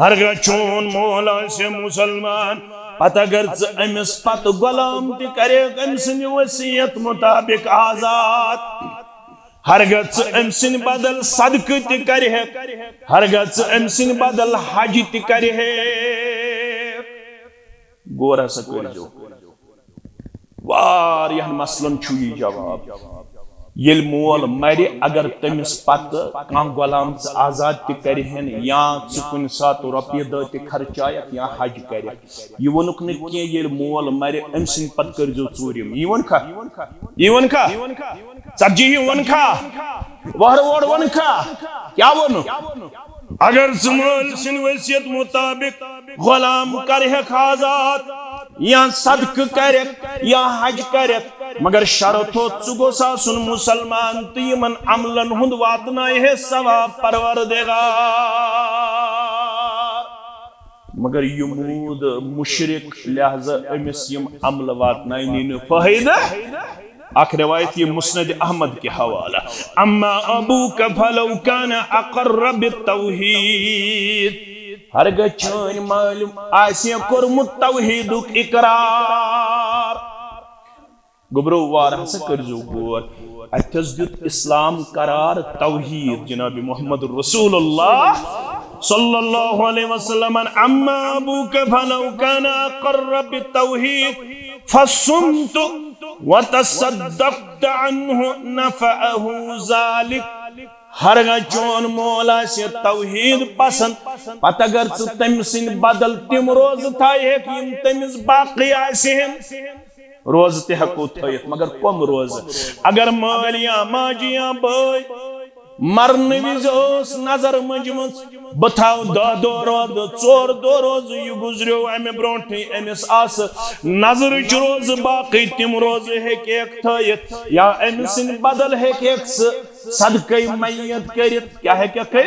Speaker 1: हरगा चोन मोल आसे मुसलमान पत अगर अमिस पत गुलाम त करे अमसिन वसीयत मुताबिक आजाद हरगत अमसिन बदल सदक त हरगत अमसिन बदल हज त गोर हसा करजो वारियन मसलन छु यह जवाब येल मोल मर अगर तमिस पत कह गुलाम आजाद त या कुन सात रुपये दह त खर्चायक या हज कर यह वनुक ये मोल मर अमसिन पत करजो चूरिम यह वन खा सब्जी ही वन खा वहर वोड़ वन खा क्या वन अगर सुमल सिन वसीयत मुताबिक गुलाम कर आजाद या सदक कर या हज कर मगर शर्त हो चुगोसा सुन मुसलमान तो यमन अमलन हुंद वातनाए है सवाब परवरदिगार मगर युमूद मुशरिक लिहाजा अमिस यम अमल वातनाए नीन फायदा आख रिवायत ये मुस्नद अहमद के हवाला अम्मा अबूका फलौ कान अक़र्र बित्तौहीद हरगा चन मालूम आसे कोरमुत तौहीदुक इकरार गुबरो वार हस करजो गोर अथस दुत इस्लाम करार तौहीद जनाब मोहम्मद रसूलुल्लाह सल्लल्लाहु अलैहि वसल्लम अम्मा अबूका फलौ कान अक़र्र बित्तौहीद फसुमतु वतसद्दक़्त अन्हु नफ़अहु ज़ालिक हरगा चोन मोल आसे तौहीद पसंद पत अगर तम सिंद बदल तिम रोज थाए तमिस बाकी आसेन रोज तको थत मगर कम रोज अगर माल या माजी या बय मरन विज नजर मजम बह थाव 10 दो रोज 4 दो रोज यह गुजरो अमे ब्रोट अमिस आस नजर रोज बाकी तिम रोज हेक थत या अमि सिंद बदल हेक सदक़े मैयत करित क्या है क्या कर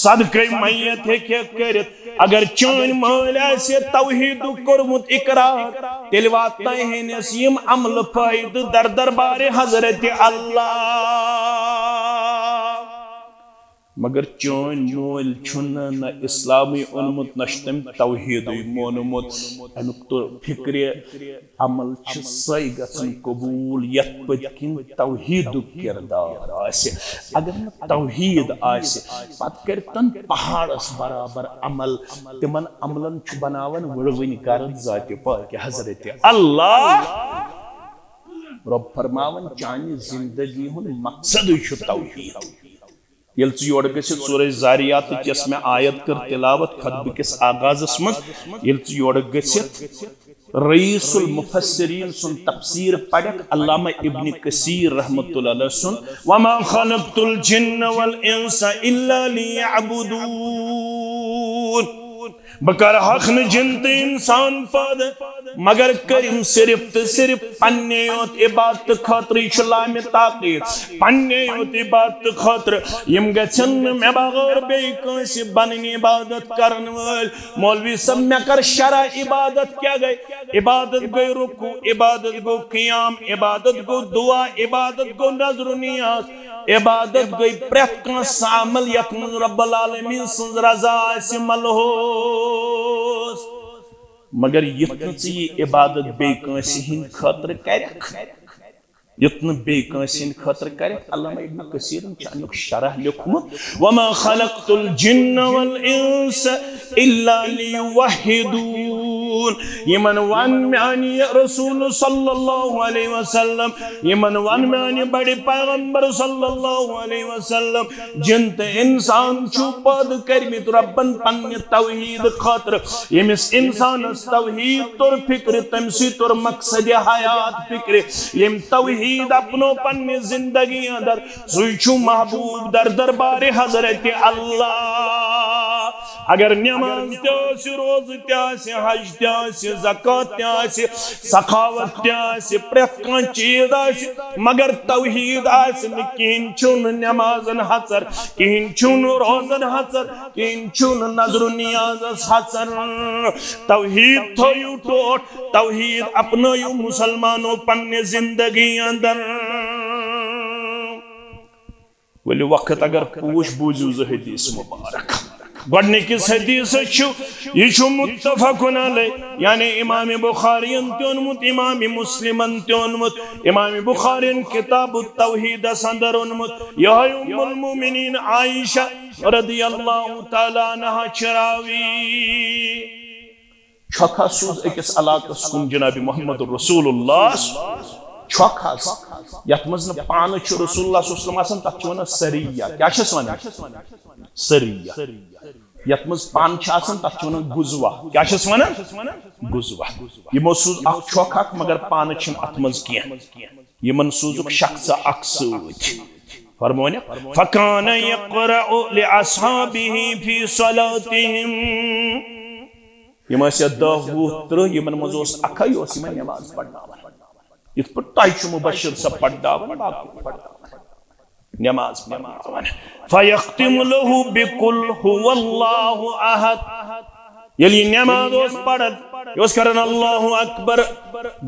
Speaker 1: सदक़े मैयत हेक करित अगर चान माल आसे तौहीद कोरमुत इकरार तेल वाता हेनस यम अमल फायद दर दरबार हजरत अल्लाह मगर चोन मोल न इस्लामी ओनमुत न तम तौहीद मोनमुत अमुक तो फिक्र अमल सही गन कबूल यत पत्किन तौहीद किरदार आसे अगर न तौहीद आसे पत कर तन पहाड़स बराबर अमल तिमन अमलन बनावन वड़वन कर जात पाक हजरत अल्लाह रब फरमावन चानि जिंदगी हुन मकसद तौहीद ये योर सूरह ज़ारियात यस में आयत कर तिलावत खतब किस आगाज़स मज योर रईसुल मुफस्सिरीन सुन तफसीर पढ़क अल्लामा इब्न कसीर रहमतुल्लाह अलैह सुन वमा खलक़तुल जिन्न वल इंसा इल्ला लियअबुदून बकर हक न जिन इंसान पद मगर करिम सिर्फ तो सिर्फ पन्ने योत इबादत खातिर लामे ताकीद पन्ने योत इबादत खातिर यम गछन मे बगैर बे कंसी बननी इबादत करन वाल मौलवी सब मे कर शरा इबादत क्या गई इबादत गई रुकू इबादत गो क़ियाम इबादत गो दुआ इबादत गो नज़र नियाज इबादत गई प्रत कांस अमल यत रब्बुल आलमीन सज रजा आसि मलहोस मगर युतन इबादत बे कांसी हिंद खातिर करख युतन बे कांसी हिंद खातिर करख अल्लामा इब्न कसीर चानुक शरह लिखमुत वमा खलक़तुल जिन्न वल इंस इल्ला लियुवहिदून यमन वन मानी रसूल सल्लल्लाहु अलैहि वसल्लम यमन वन मानी बड़े पैगंबर सल्लल्लाहु अलैहि वसल्लम जिनत इंसान छु पद करमित रब्बन पन्ने तौहीद खातिर यमिस इंसान तौहीद तुर फिक्र तमसी तुर मकसद हयात फिक्र यम तौहीद अपनो पन्ने जिंदगी अंदर सुई छु महबूब दर दरबार हजरत अल्लाह अगर नमाज त्यासे रोज त्यासे हज त्यासे ज़कात त्यासे सखावत त्यासे प्रत कान चीज आसे मगर तौहीद आसे न किन छुन नमाजन हसर किन छुन रोजन हसर किन छुन नजर नियाज हसर तौहीद थोयु टोट तौहीद अपनायु मुसलमानों पन्ने जिंदगी अंदर वली वक्त अगर पूछ बूझू हदीस मुबारक गडनिकिस हदीस यह मुत्तफकुन अलैह यानी इमाम बुखारी ओनमुत इमाम मुस्लिम ओनमुत इमाम बुखारी किताब तौहीद अंदर ओनमुत यह उम्मुल मोमिनीन आयशा रदियल्लाहु तआला अन्हा चरावी छखा सूज अकिस इलाकस कुन जनाब मोहम्मद रसूलुल्लाह छखा यत मज न पान रसूलुल्लाह सल्लल्लाहु अलैहि वसल्लम तथ वन सरिया क्या वन सरिया यत मज पान तथ वन गुजवा क्या वन गुजवा यमो सूज अख छख अख मगर पान अत मज कह यमन सूजुक शख्स अख सत फरमोन फकान यक़रअ लिअस्हाबिही फी सलातिहिम यम 10 20 30 यमन मज अखै यमन नमाज पढ़नावन इत पर तह मुबशिर सब पढ़नावन नमाज पढ़नावन फयख्तिमु लहु बिकुल हुवल्लाहु अहद यली नमाज पढ़न योस करन अल्लाहु अकबर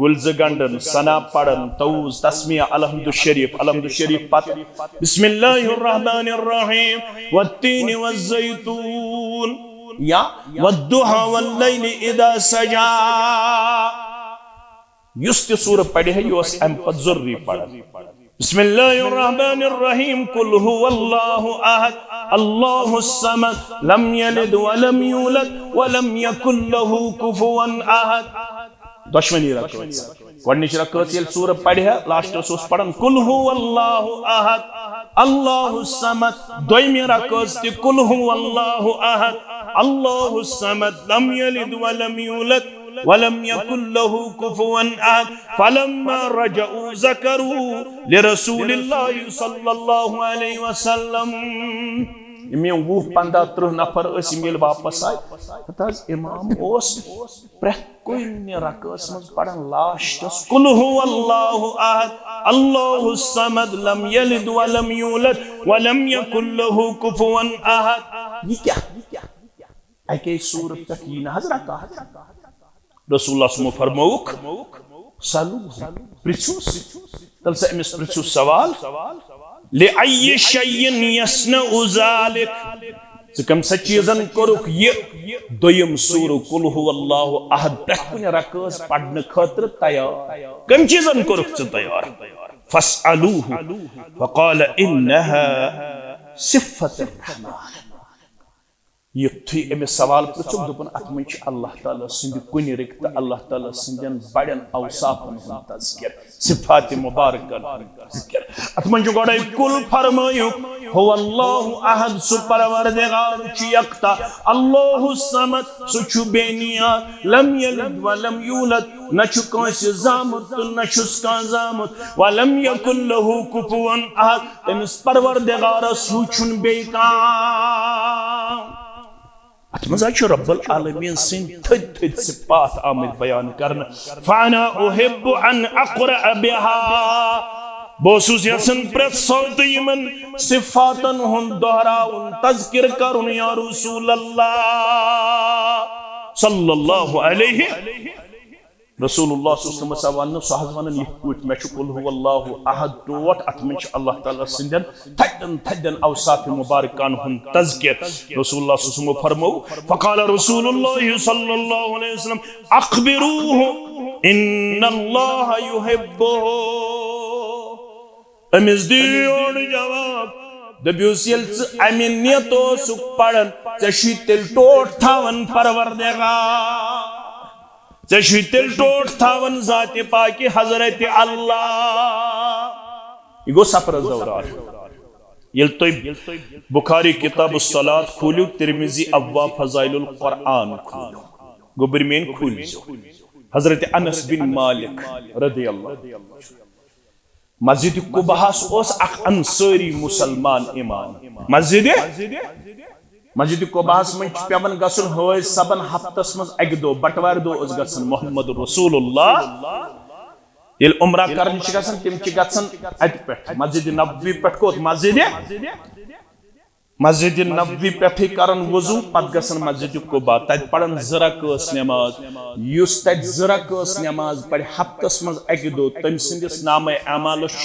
Speaker 1: गुलज गंडन सना पढ़न तौज तस्मिया अलहम्दु शरीफ पत बिस्मिल्लाहिर रहमानिर रहीम वत्तीन वज़्ज़ैतून या वद्दुहा वल्लैलि इदा सजा युस्त सूर पढ़े है योस अम पत ज़रूरी पढ़न बिस्मिल्लाहिर रहमानिर रहीम कुल हुवल्लाहु अहद अल्लाहुस समद लम यलिद व लम यूलद व लम यकुल लहू कुफुवन अहद दुश्मनी रखो गोडनिच रकात येल सूर पढ़े लास्टस ओस पढ़न कुल हु अल्लाहु अहद अल्लाहु समद दोयमी रकात ते कुल हु अल्लाहु अहद अल्लाहु समद लम यलिद व लम यूलद वलम यकुल लहु कुफुवन अहद फलम्मा रजऊ ज़करू लिरसूलिल्लाहि सल्लल्लाहु अलैहि वसल्लम इमे 20-15 नफर इमेल वापस आए तज इमाम ओस प्रेत कोई रकात मज पढ़न लास्टस कुल हु अल्लाहु अहद अल्लाहु समद लम यलिद व लम यूलद व लम यकुल लहु कुफुवन अहद। ये क्या अके सूरत तक ये न हजरा का रसूलुल्लाह सल्लल्लाहु फरमाउक सलू प्रिचुस तल से अमिस प्रिचुस सवाल ले अय्य शय्यन यस्नउ ज़ालिक कम सा चीजन करुक ये दोयम सूर कुल हु अल्लाहु अहद प्रकुन रकात पढ़ने खातिर तैयार कम चीजन करुक तैयार फसअलूहु फक़ाल इन्नहा सिफ़्फ़तुर रहमान युथी अमिस सवाल पुछुक दुपन अत मंच अल्लाह ताला सिंध कुन रिक्त अल्लाह ताला सिंधन बड़न अवसाफन हुन तज़किर सिफात मुबारकन ज़िक्र अत मंच गोडे कुल फरमायु हु अल्लाहु अहद सु परवरदिगार छु यकता अल्लाहु समद सु छु बेनियाद लम यलिद व लम यूलद न छु कांस जामत न छुस का जामत व लम यकुल लहु कुफुवन अहद तमिस परवरदिगार सु छुन बेका अतमजा रब्बुल आलमीन सिन थद सिफात आमिद बयान करना फाना उहिब्बु अन अक़रा बिहा बोसुस यसन प्रत सौत यमन सिफातन हुन दोहराउन तज़किर करुन या रसूल अल्लाह सल्लल्लाहु अलैहि रसूलुल्लाह सल्लल्लाहु अलैहि वसल्लम सहजवन यह मे कुल हु अल्लाहु अहद टोट अत में अल्लाह ताला सिंदन थदन अवसाफ मुबारकान हुन तज़किर रसूलुल्लाह सल्लल्लाहु अलैहि वसल्लम फरमाउ फक़ाल रसूलुल्लाह सल्लल्लाहु अलैहि वसल्लम अख़बिरूहु इन्नल्लाह युहिब्बुहु अमिस दियोड जवाब दब्यूस यल अमिनियतो सु पढ़न चशी तिल टोट थावन परवरदिगार चल टोट थावन जाते पाकि हजरत अल्लाह ये गो सफर दौरान ये बुखारी किताब सलात खोलू तिरमिजी अव्वा फजाइलुल कुरआन खोलू गोबरमेन खोल हजरत अनस बिन मालिक रदियल्लाहु मस्जिद कुबास ओस अख अंसारी मुसलमान इमाम मस्जिद कुबास में पेवन गसन हज सबन हफ्तस मज अक दो बटवार दो गसन मोहम्मद रसूलुल्लाह ये उम्रा कर तम गसन अत पे मस्जिद नबवी पे कोत मस्जिद नबवी पे कर वजू पत गसन मस्जिद कुबा तत पढ़न ज़रकात नमाज युस तत ज़रकात नमाज पढ़ हफ्तस मज अक दो तम सिंदिस नामे अमालस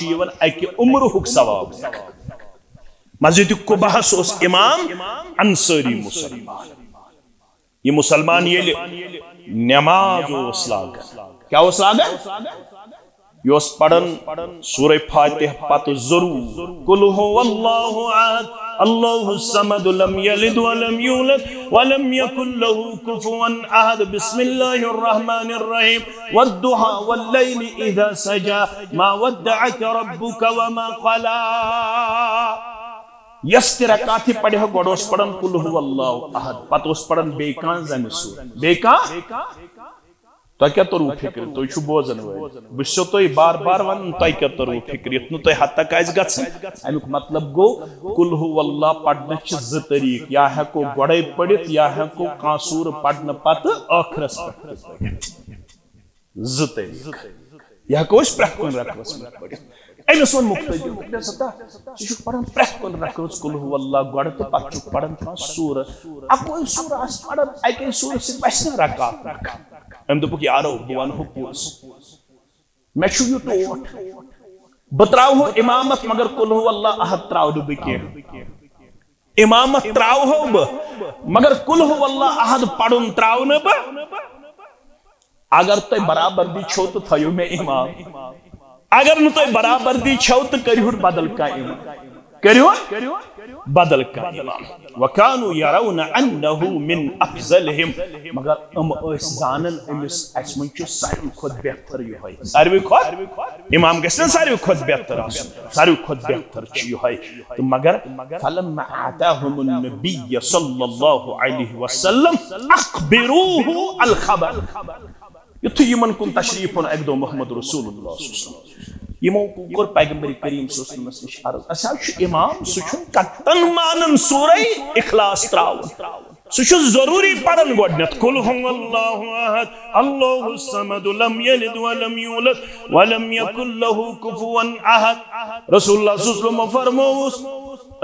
Speaker 1: अक उम्रुक सवाब मस्जिद कुबास इमाम अंसारी मुसलमान ये मुसलमान ये नमाज लागन क्या लागन ये पढ़न सूरह फातिहा पत जरूर कुल हु अल्लाहु अहद अल्लाहु समद लम यलिद व लम यूलद व लम यकुल लहु कुफुवन अहद बिस्मिल्लाहिर रहमानिर रहीम वद्दुहा वल्लैलि इज़ा सजा मा वद्दअक रब्बुका व मा क़ला यस रकात पढ़े गोडोस पढ़न कुल हु अल्लाहु अहद पतोस पढ़न बेकान जमिसु बेका तो क्या तरू फिक्र तो छु बोजन बो तो बार बार वन तो क्या तरू फिक्र यत्न तो हद तक आज गसन अमुक मतलब गो कुल हु अल्लाह पढ़ने च ज तरीक या हेको गोडे पढ़ित या हेको कासूर पढ़ने पत आखरस पढ़ित ज तरीक या कोस प्रकुन रखवस पढ़ित अमिस वन मुक्तदी सता छु पढ़न प्रकुन रखवस कुल हु अल्लाह गोड तो पत छु पढ़न कासूर अको सूर अस पढ़न अके सूर से बस रकात रख अम दोपुक यारो बवन हो पोस मैं छु यू टोट बतराव हो इमामत मगर कुल हु अल्लाह अहद त्राव दु बके इमामत त्राव हो मगर कुल हु अल्लाह अहद पढ़ुन त्राव न ब अगर तो बराबर दी छो तो थयो में इमाम अगर न तो बराबर दी छो तो करिहुर बदल का इमाम करियो बदल का इमाम वकानु यरौन अन्नहु मिन अफजलहिम मगर जानन अमिस असमन छ सारी खुद बेहतर यहै सारी खुद इमाम गसन सारी खुद बेहतर सारी खुद बेहतर छ यहै तो मगर फलम आताहुम नबी सल्लल्लाहु अलैहि वसल्लम अखबिरूहु अल खबर युथ यमन कुन तशरीफ एक दो मोहम्मद रसूलुल्लाह यमो कोर पैगंबर करीम सल्लल्लाहु अलैहि वसल्लम अर्ज असा इमाम सुन कतन मानन सूरह इखलास त्राव सु जरूरी पढ़न गोडनत कुल हुवल्लाहु अहद अल्लाहुस समद लम यलिद व लम यूलद व लम यकुल लहु कुफुवन अहद रसूलुल्लाह सल्लल्लाहु अलैहि वसल्लम फरमोस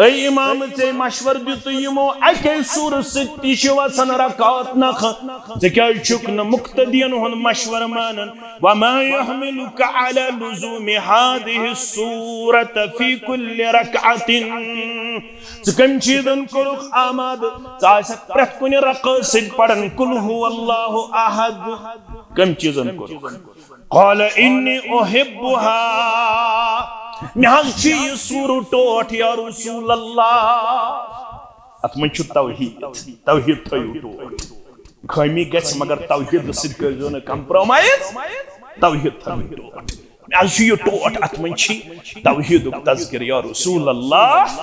Speaker 1: ऐ इमाम से मशवर दित यमो अके सूर सती वसन रकात नख जे क्या चुक न मुक्तदियन हुन मशवर मानन व मा यहमिलुक अला लुजुम हादिहि सूरत फी कुल्ल रकअतिन कम चीजन कुरुख आमाद चास प्रत कुन रकात पढ़न कुल हुवल्लाहु अहद कम चीजन कुरुख क़ाल इन्नी उहिब्बुहा मैं सूर टोट या रसूल अल्लाह अत मन तौहीद तौहीद थयु टोट खमी गछ मगर तौहीद सिद करियो न कंप्रोमाइज तौहीद थयु टोट मैं टोट अत मन तौहीद तज़किर या रसूल अल्लाह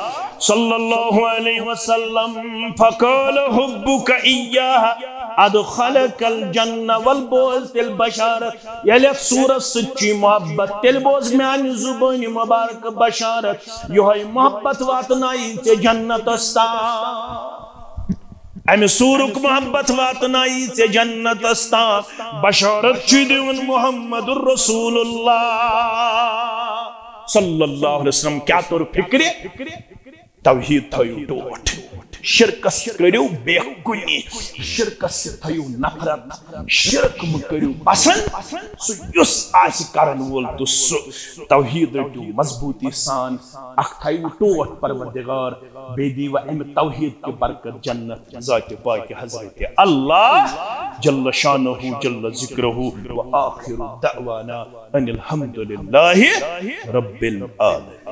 Speaker 1: सल्लल्लाहु अलैहि वसल्लम फक़ाल हुब्बुक इय्याहा अदखलकल जन्नह वल बोज तिल बशारत यले सूरत सच्ची मोहब्बत तिल बोज म्यान जुबान मुबारक बशारत यह मोहब्बत वातनाई ते जन्नत अस्ता अमे सूरुक मोहब्बत वातनाई ते जन्नत अस्ता बशारत दिवन मुहम्मदुर रसूलुल्लाह सल्लल्लाहु अलैहि वसल्लम क्या तोर फिक्रे तौहीद थयु टोट शिरकस करियो बेकुनी शिरकस थयु नफरत शिरक म करियो पसंद सु युस आस करन वोल तो सु तौहीद रटू मजबूती सान अख थयु टोट परवरदिगार बेदी व एम तौहीद के बरकत जन्नत जात पाक हजरत अल्लाह जल्ल शानहु जल्ल जिक्रुहु व आखिर दअवाना अनिल हम्दुलिल्लाहि रब्बिल आलमीन।